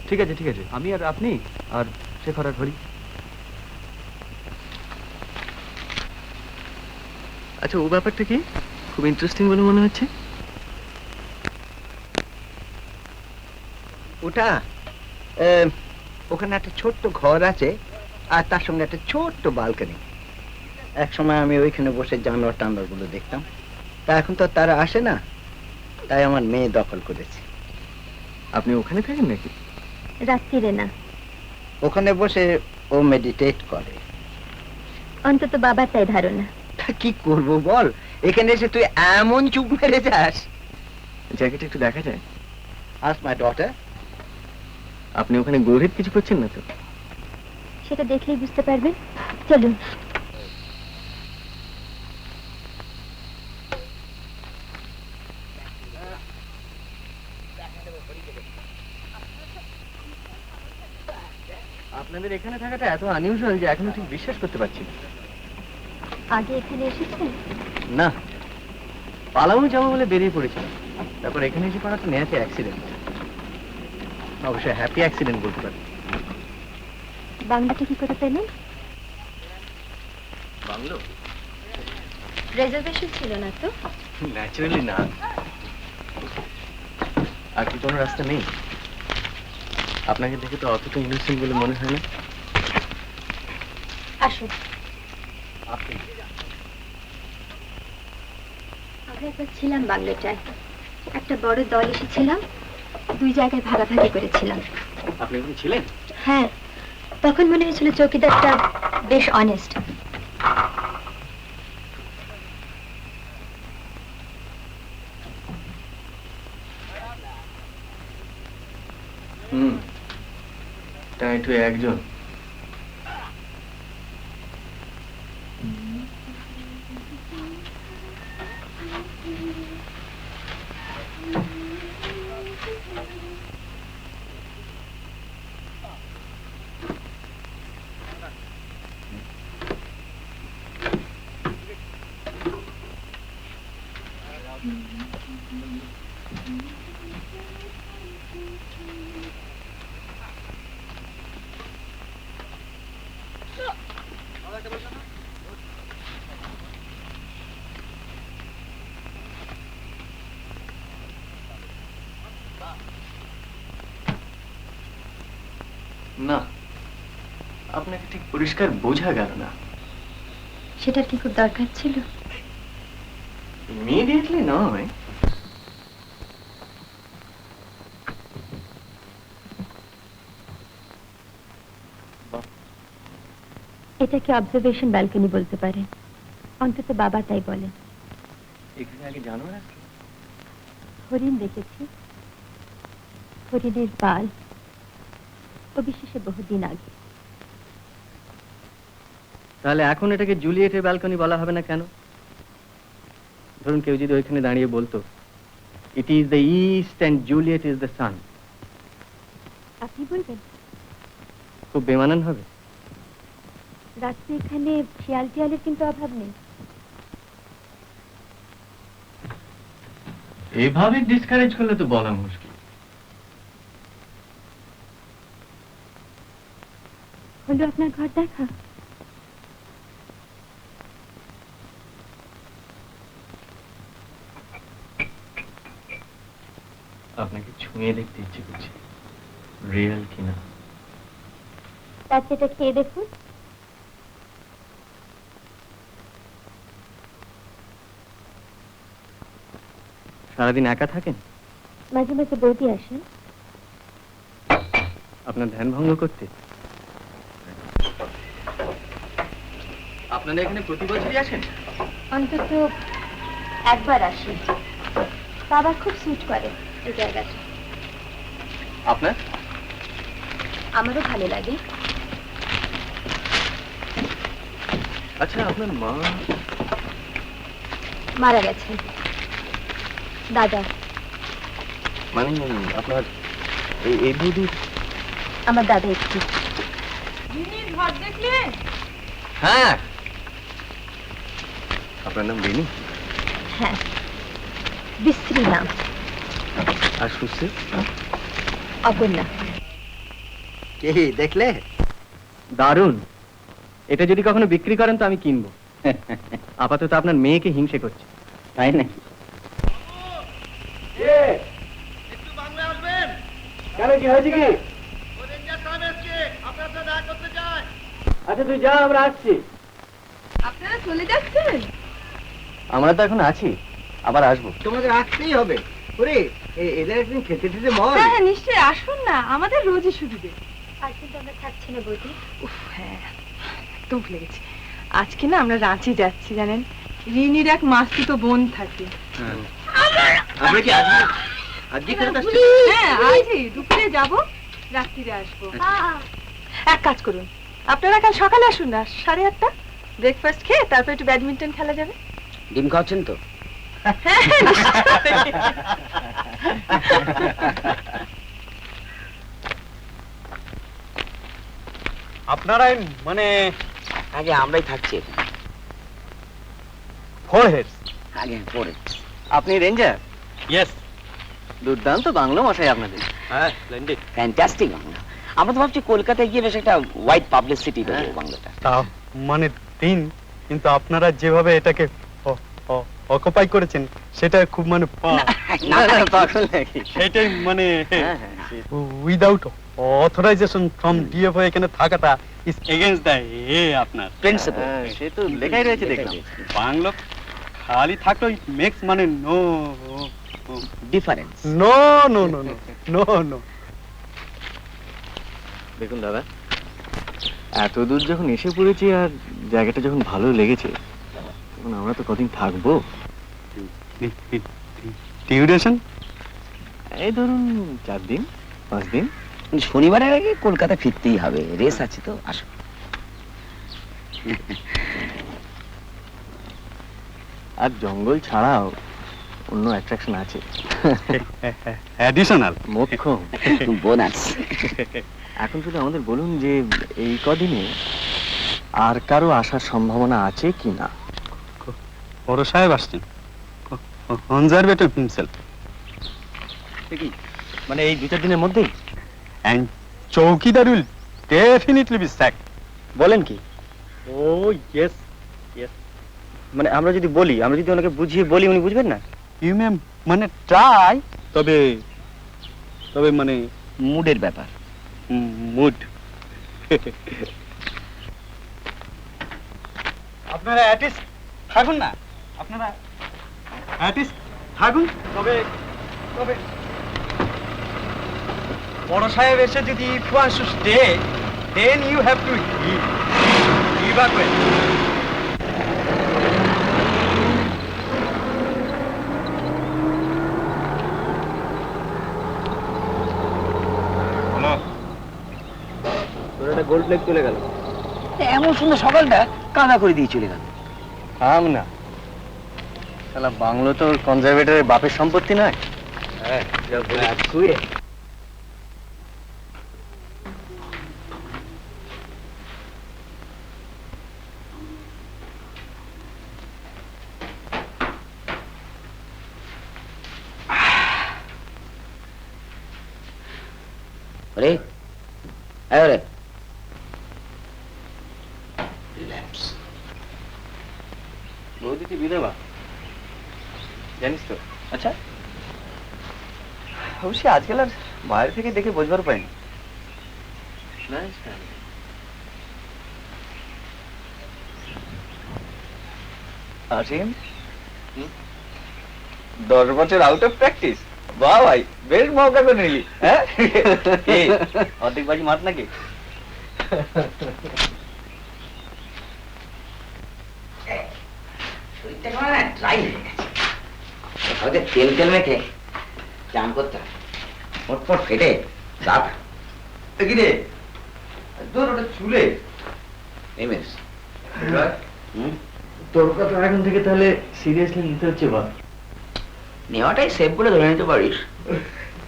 ঠিক আছে ঠিক আছে, আমি আর আপনি আর শেখর আর হরি। আচ্ছা, ও ব্যাপারটা কি খুব ইন্টারেস্টিং বলে মনে হচ্ছে। ওটা ওখানে একটা ছোট্ট ঘর আছে, আর তার সঙ্গে একটা ছোট্ট বালকনি। এক সময় আমি ওইখানে বসে জানোয়ার টানোয়ার গুলো দেখতাম। তা এখন তো তারা আসে না, তাই আমার মেয়ে দখল করেছে। আপনি ওখানে থাকেন নাকি? রাত্রিরে না, ওখানে বসে ও মেডিটেট করে। অন্তত বাবার তাই ধারণা। তা কি করবো বল, এখানে এসে তুই এমন চুপ মেরে যাস। জায়গাটা একটু দেখা যায়? Ask my daughter. আপনি ওখানে গরিব কিছু করছেন না তো? সেটা দেখলেই বুঝতে পারবেন। চলুন। আপনাদের এখানে থাকাটা এত আনইউজুয়াল যে এখনো ঠিক বিশ্বাস করতে পারছি না। আগে এখানে এসেছেন? না, পালামু যাবো বলে বেরিয়ে পড়েছিলাম, তারপর এখানে এসে পড়া তো নেহাতে অ্যাক্সিডেন্ট। অবশ্যই হ্যাপি অ্যাক্সিডেন্ট বলতে পারি। বাংলাটা কি করে পেলেন? বাংলো রিজার্ভেশন ছিল না তো? ন্যাচারালি না। আর কি কোনো রাস্তা নেই? আপনাকে দেখে তো অতটা ইনোসেন্ট বলে মনে হয় না। আসুন। আমরা একবার ছিলাম বাংলোটায়, একটা বড় দল এসেছিলাম, 2 জায়গায় ভাগাভাগি করেছিলাম। আপনি ওখানে ছিলেন? হ্যাঁ, তখন মনে হয়েছিল চৌকিদারটা বেশ অনেস্ট। তাই তো একজন। না, আপনাকে ঠিক পরিষ্কার বোঝা গেল না। সেটার কি খুব দরকার ছিল? ইমিডিয়েটলি নয়। এটাকে অবজারভেশন ব্যালকনি বলতে পারে, অন্তত বাবা তাই বলে। এখানে আগে জানোয়ার আছে? হরিণ দেখেছি, হরিণের পাল, অবিশেষে বহুদিন আগে। তাহলে এখন এটাকে জুলিয়েটের ব্যালকনি বলা হবে না কেন? ধরুন কেউ যদি ওইখানে দাঁড়িয়ে বলতো, it is the east and Juliet is the sun, আপনি বলবেন? খুব বেমানান হবে। রাত্রে এখানে শিয়াল টিয়ালের কিন্তু অভাব নেই। এভাবে ডিসকারেজ করলে তো বলা মুশকিল। হলো আপনার ঘর দেখা? আপনাকে ছুঁয়ে দেখতে ইচ্ছে করছে, রিয়েল কিনা। তার সেটা খেয়ে দেখুন। সারাদিন একা থাকেন? মাঝে মাঝে বৌদি আসেন। আপনার ধ্যান ভঙ্গ করতে? আপনারা এখানে প্রতি বছরই আসেন? অন্তত একবার আসি। বাবা খুব সুইট করে এই জায়গাটা। আপনার? আমারও ভালো লাগে। আচ্ছা, আপনার মা মারা গেছেন। দাদা মানে আপনার এই বৌদির? আমার দাদা একটু। ঘর দেখলে? হ্যাঁ। আপনার নাম বেনি? হ্যাঁ, বিশ্রী নাম। আর সুশ্রী? অপর্ণা। কি দেখলে? দারুণ। এটা যদি কখনো বিক্রি করেন তো আমি কিনবো। আপাতত আপনার মেয়েকে হিংসে করছে। তাই নাকি? কেন, কি হয়েছে কি? আচ্ছা তুই যা, আমরা আসছি। আপনারা চলে যাচ্ছেন? আমরা তো এখন আছি, আবার আসবো। তোমাদের আসতেই হবে। ওরে এদের একদিন খেতে খেতে বল। হ্যাঁ হ্যাঁ, নিশ্চয়ই আসুন না, আমাদের রোজই সুবিধে। আর কিন্তু আমরা থাকছি না বৌদি। উফ, হ্যাঁ, একদম ভুলে গেছি। আজকে না আমরা রাঁচি যাচ্ছি, জানেন? রিনির এক মাসতুতো বোন থাকে। আমরা কি আজকে আজকে ফেরত আসছি? হ্যাঁ, আজই দুপুরে যাব, রাত্রিরে আসবো। এক কাজ করুন, আপনারা কাল সকালে আসুন না, 8:30। ব্রেকফাস্ট খেয়ে তারপর একটু ব্যাডমিন্টন খেলা যাবে। ডিম খাওয়াচ্ছেন তো? হ্যাঁ হ্যাঁ, নিশ্চয়ই। আপনারাই মানে আগে আমরাই থাকছি এখানে। Four heads? আগে পরে। আপনি রেঞ্জার? ইয়েস। দুর্দান্ত বাংলো মশাই আপনাদের। হ্যাঁ, স্প্লেন্ডিড। ফ্যান্টাস্টিক বাংলা। আমরা তো ভাবছি কলকাতায় গিয়ে বেশ একটা ওয়াইড পাবলিসিটি দেবো বাংলাটা। তাও মানে দিন, কিন্তু আপনারা যেভাবে এটাকে অকুপাই করেছেন সেটা খুব মানে না না, পাগল নাকি? সেটাই মানে হ্যাঁ, হ্যাঁ, উইদাউট অথরাইজেশন ফ্রম ডিএফও এখানে থাকাটা ইজ এগেইনস্ট দ্য আপনার প্রিন্সিপাল। হ্যাঁ, সে তো লেখাই রয়েছে দেখলাম। বাংলো খালি থাকলেও ইট মেক্স মানে no difference. No no no no no no. দেখুন দাদা, এত দূর যখন এসে পড়েছি আর জায়গাটা যখন ভালো লেগেছে, তখন আমরা তো কদিন থাকবো। ডিউরেশন এই ধরুন 4 দিন 5 দিন। শনিবারের আগে কলকাতা ফিরতেই হবে, রেস আছে তো। আসো। আর জঙ্গল ছাড়াও অন্য অ্যাট্রাকশন আছে, অ্যাডিশনাল মোক্ষম। বোনাস। এখন শুধু আমাদের বলুন যে এই কদিনে আর কারো আসার সম্ভাবনা আছে কি না। বড় সাহেব আসছেন, কনজারভেটিভ হিমসেলফ, কি মানে এই 2-4 দিনের মধ্যেই? and চৌকিদার will definitely be sacked. বলেন কি? ও ইয়েস ইয়েস। মানে আমরা যদি বলি, আমরা যদি ওনাকে বুঝিয়ে বলি, উনি বুঝবেন না? You may মানে ট্রাই, তবে তবে মানে মুডের ব্যাপার। মুড। আপনারা অ্যাটিস্ট থাকুন না, আপনারা অ্যাটিস্ট থাকুন, তবে তবে বড় সাহেব এসে যদি if you want to stay, then you have to evacuate. তোর একটা গোল্ড প্লেট চলে গেল। এমন সুন্দর সকালটা কাদা করে দিয়ে চলে গেল। থাম না, শালা বাংলো তো কনজারভেটরের বাপের সম্পত্তি নয়। হ্যাঁ, শুয়ে ওরে ওরে রিল্যাক্স। বৌদি তুই বিধবা জানিস তো? আচ্ছা, অবশ্যই আজকাল আর বাইরে থেকে দেখে বোঝবার পাইনি। আসিম 10 বছর আউট অফ প্র্যাকটিস। বাহ ভাই, বেশ মৌকা করে নিলি। হ্যাঁ, অর্ধেক বাজি মাত নাকি? শরীরটা কেমন না ড্রাই হয়ে গেছে। হয়তো তেল তেল মেখে চান করতে হয়, ফটফট ফেটে দাঁত। কি রে তোর ওটা চুলে? এমএস তোর কথা এখন থেকে তাহলে সিরিয়াসলি নিতে হচ্ছে। বা নেওয়াটাই সেফ বলে ধরে নিতে পারিস,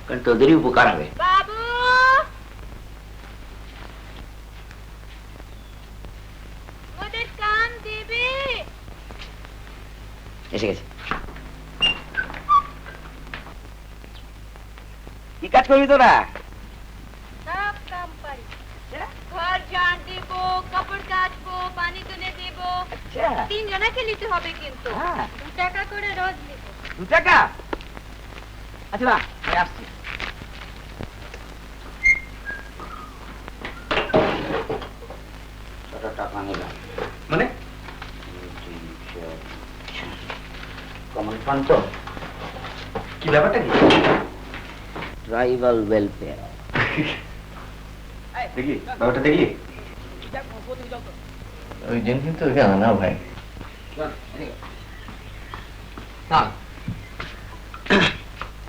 কারণ তোদেরই উপকার হবে। বাবু ওদের কান দেবে। এসে গেছে। কি কাজ করবি তোরা? সব কাম পারি, ঘর ঝাড় দিব, কাপড় কাচবো, পানি তুলে দেব। 3 জনাকে নিতে হবে কিন্তু। হ্যাঁ। 2 টাকা করে রোজ নিব। 2 টাকা? আচ্ছা না, আমি আসছি। টাকা নিলাম মানে কমন ফান্ড তো। কি ব্যাপারটা কি? Tribal welfare. দেখলি ব্যাপারটা দেখলি? ওই দিন কিন্তু ওকে আনা ভাই।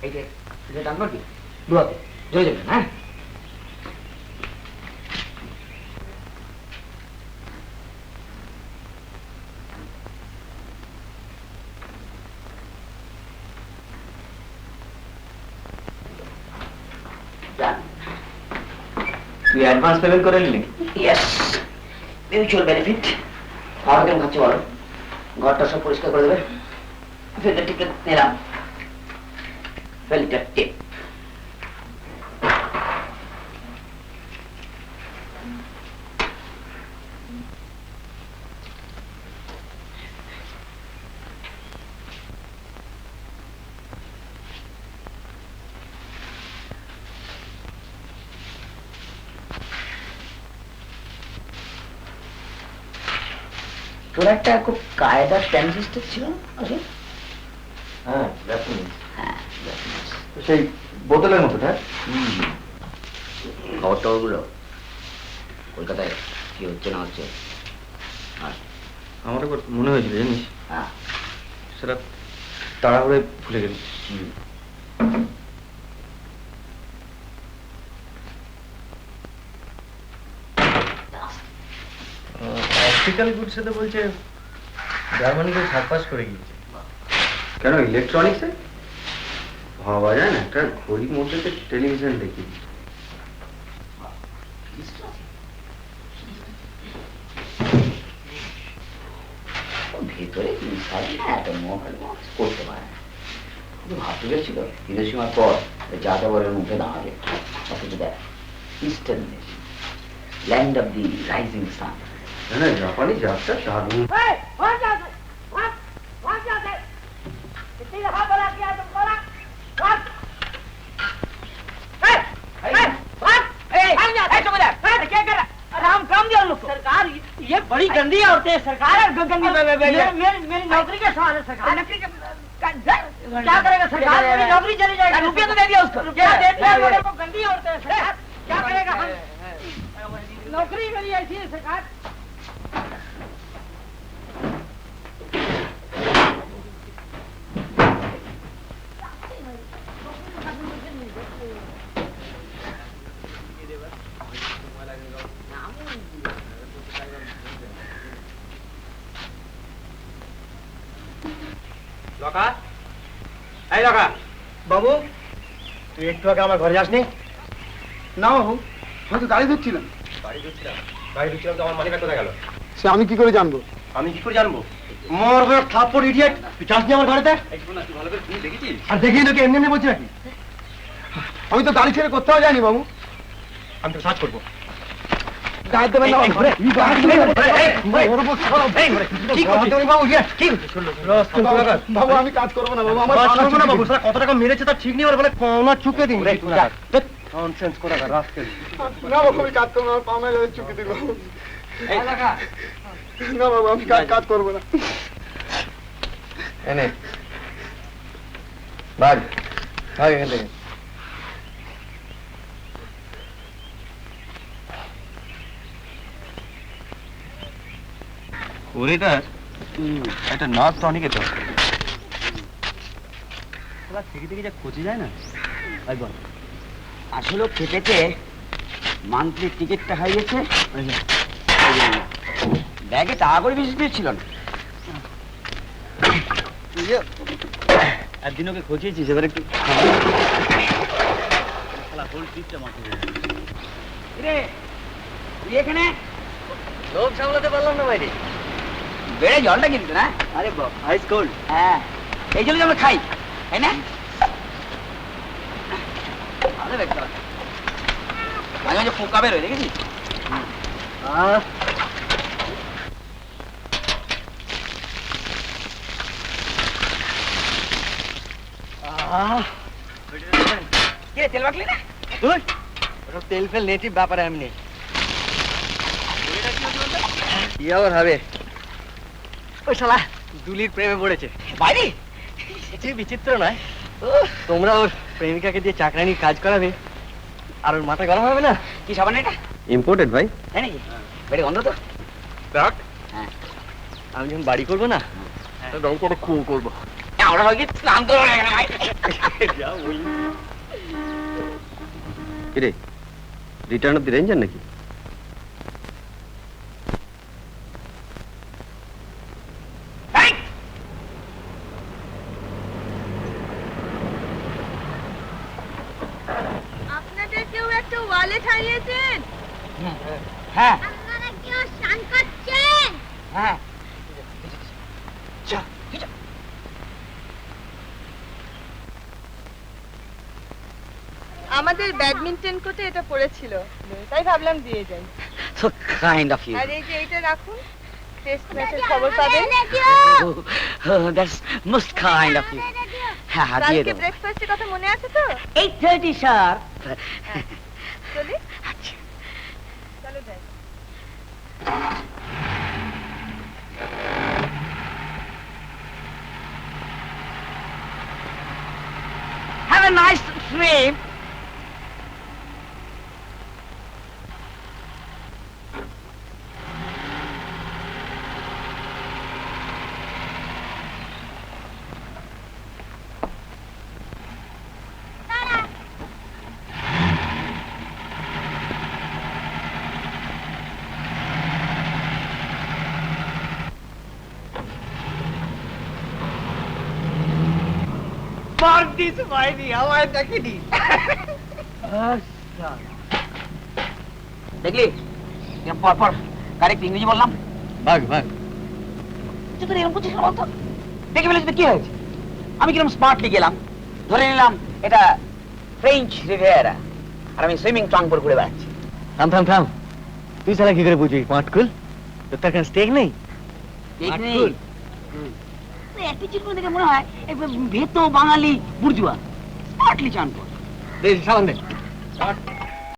এই যে দাম করবি দুয়াতে জয় যাবেন। হ্যাঁ, তুই অ্যাডভান্স পেমেন্ট করে নিলি? Yes, mutual benefit. আর কেমন খাচ্ছে বলো? ঘরটা সব পরিষ্কার করে দেবে। ফিল্টার টিপে নিলাম, ফিল্টার টিপ। তোর একটা খুব কায়দার প্যান সিস্টেম ছিল না? হ্যাঁ, হ্যাঁ, সেই বোতলের মতো, হ্যাঁ? খবর টবরগুলো কলকাতায় কি হচ্ছে না হচ্ছে? আমার একবার মনে হয়েছিল জানিস, হ্যাঁ, সেটা তাড়াহুড়ে ভুলে গেলি। অপটিক্যাল গুডসে তো বলছে জার্মানিকে ছাড়পাস করে গিয়েছে। কেন ইলেকট্রনিক্সে ভাবা যায় না, একটা ঘড়ির মধ্যে টেলিভিশন দেখি। ভেতরে মিসাইল না এত মোবাইল করতে পারে না। কিন্তু ভাবতে পেরেছিল হিরোশিমার পর যাযাবরের মুখে দাঁড়াবে। অথচ দেখ, eastern nation, land of the rising sun. না জাপানি যাত্রা দারুণ। कितनी दफा बोला किया तुमको ना? क्या कर रहा? अरे हम काम दिया लोग सरकार, ये बड़ी गंदी औरतें सरकार गंदी मेरी नौकरी का सवाल है सरकार। क्या करेगा सरकार? मेरी नौकरी चली जाएगी। रुपया तो दे दिया उसको, रुपया दे दिया। मेरे को गंदी औरतें सरकार, क्या करेगा? नौकरी मेरी ऐसी है सरकार। লকা, এই লকা। বাবু, তুই একটু আগে আমার ঘরে যাসনি? না বাবু, আমি তো গাড়ি ধরছিলাম। গাড়ি ধরছিলাম তো আমার মালিক কোথায় গেল? সে আমি কি করে জানবো? আমি কি করে জানবো? মোর ঘরে থাপ্পড় ইডিয়েট, তুই যাসনি আমার ঘরেতে? আর দেখিয়ে তোকে এমনি এমনি বলছি নাকি? আমি তো গাড়ি ছেড়ে কোথাও যাইনি বাবু। আমি তো সার্চ করবো। গাড়ি দেবেন না বাবু। বাবু আমি কাজ করবো না বাবু, আমার বাবু কত টাকা মেরেছে তার ঠিক নেই, বলে পাওনা চুকে দিন। ননসেন্স করে রাস্কেল। না বাবু আমি কাজ করবো না, আমার পাওনা যাবে চুকে দিন বাবু। না বাবু আমি কাজ করবো না। এনে ভাগ ভাগ এখান থেকে। ওরেটা একটা নার্স তো অনেকে তো থেকে থেকে যা খোঁজে যায় না। বল, আসলে খেপেতে মান্থলি টিকিটটা হারিয়েছে, ব্যাগে টাকা করে বেশি ছিল না। একদিন ওকে খোঁজিয়েছিস, এবার একটু এখানে লোক সামলাতে পারলাম না বাইরে। বেড়ে জলটা কিন্তু না, আরে আইস কোল্ড। হ্যাঁ এই জন্য আমরা খাই, তাই না? ভালো দেখতে হবে, মাঝে মাঝে পোকা বেরোয়, দেখেছিস? কে তেল মাখলি না? ওসব তেল ফেল নেটিভ ব্যাপারে আমি নেই। কি আবার হবে? ওই শালা দুলির প্রেমে পড়েছে। বাইরে যে বিচিত্র নয়, তোমরা ওর প্রেমিকাকে দিয়ে চাকরানির কাজ করাবে আর ওর মাথা গরম হবে না? কি সাবান এটা? ইম্পোর্টেড ভাই। তাই নাকি? বেড়ে গন্ধ তো। হ্যাঁ, আমি যখন বাড়ি করবো না, রং করে খুব করবো। আমরা হয়তো স্নান করবো না এখানে ভাই। কিরে, রিটার্ন অফ দি রেঞ্জার নাকি? আপনাদের কেউ একটা ওয়ালেট হারিয়েছেন? হ্যাঁ আপনারা কেউ স্নান করছেন? হ্যাঁ, আমাদের ব্যাডমিন্টন কোর্টে এটা পড়েছিল, তাই ভাবলাম দিয়ে যাই। so kind of you. আর এই যে এটা রাখুন, টেস্ট ম্যাচের খবর পাবেন। Oh, that's most kind of you. হ্যাঁ হ্যাঁ দিয়ে কালকে দেবো। ব্রেকফাস্টের কথা মনে আছে তো? 8:30 স্যার। চলি, আচ্ছা, চলো যাই। have a nice frame. দেখলি পর কারেক্ট ইংরেজি বললাম। ভাগ ভাগ তুই তো এরকম করছিস না বলতো? দেখে ফেলেছি তো কি হয়েছে? আমি কিরকম স্মার্টলি গেলাম, ধরে নিলাম এটা ফ্রেঞ্চ রিভিয়েরা, আর আমি সুইমিং ট্রাঙ্ক পরে ঘুরে বেড়াচ্ছি। থাম থাম থাম, তুই সালা কি করে বুঝবি মাটকুল? তোর তার কাছে স্টেক নেই? ঠিক নেই। অ্যাটিচিউড করে দেখে মনে হয় ভেতো বাঙালি বুর্জুয়া, স্মার্টলি চান কর। সাবান দে।